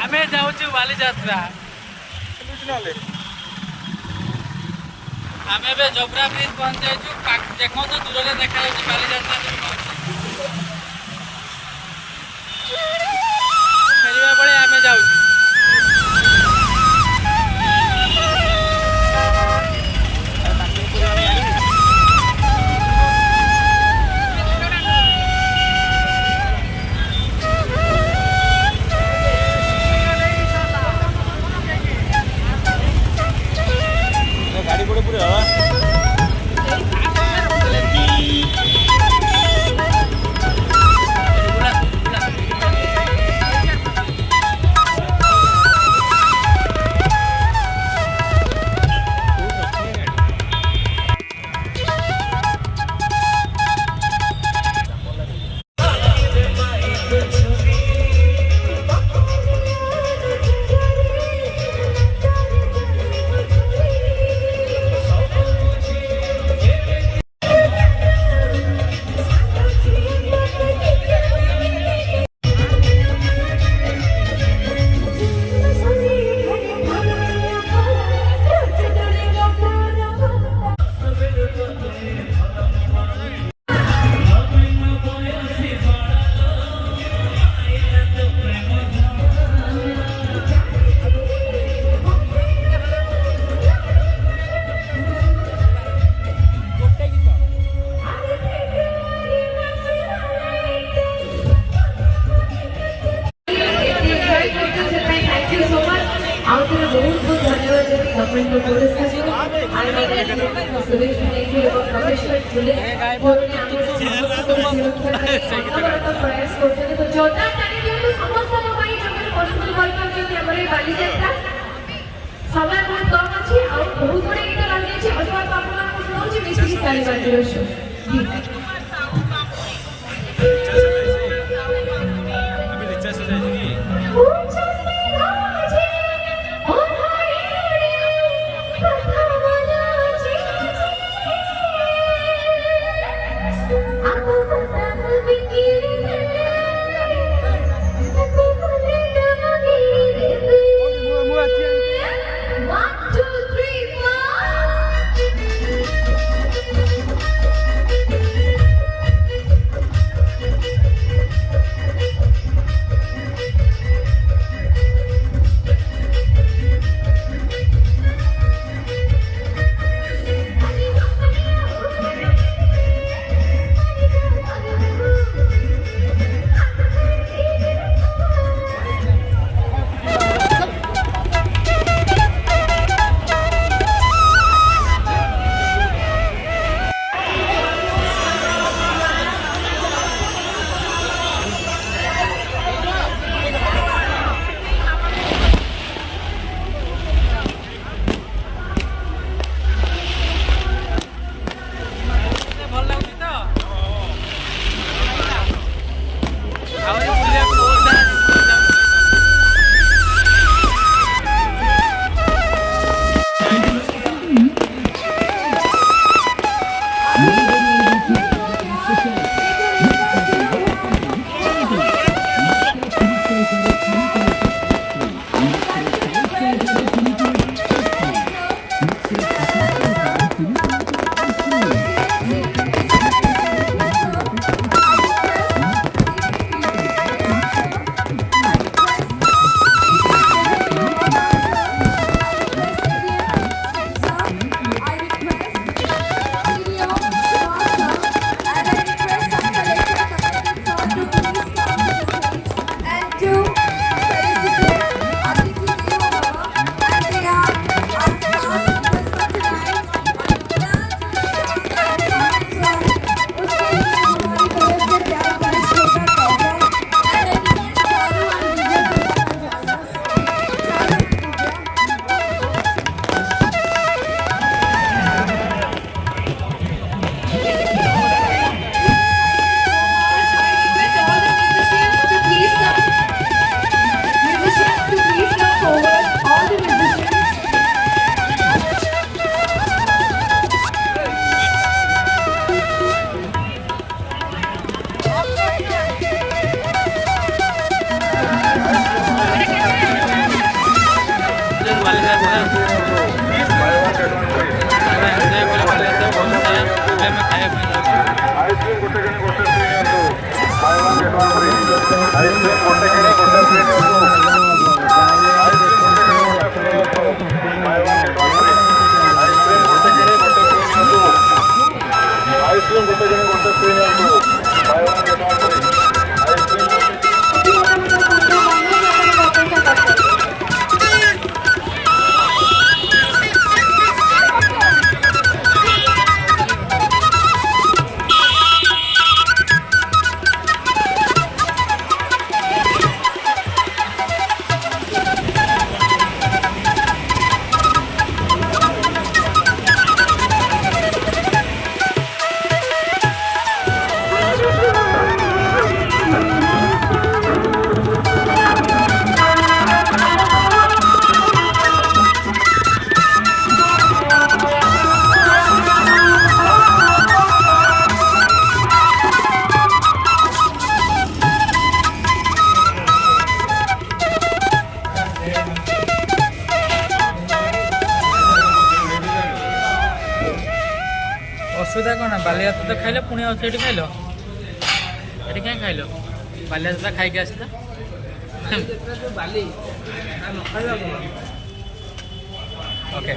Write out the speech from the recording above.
आमे जाऊँ बाली यात्रा आमे बे जोब्रा ब्रिज पहुंच जाइछु देखो तो दूर रे देखा जाउछि बाली यात्रा फेरिबा पड़े आमे जाउछु गाड़ी पड़े पूरे हवा समय बहुत कम अच्छी और बहुत बड़े गीत रही है अथवा तो आपन को सुनाउची मिस्त्री सारी बात रहो जी अभी रिचा से जाएगी One, two, three, four. ଅସୁବିଧା କ'ଣ ବାଲିଯାତ୍ରା ତ ଖାଇଲ ପୁଣି ଆଉ ଏଠି ଖାଇଲ ଏଠି କାହିଁ ଖାଇଲ ବାଲିଯାତ୍ରା ଖାଇକି ଆସିଲା ବାଲି ନ ଖାଇବା ଓକେ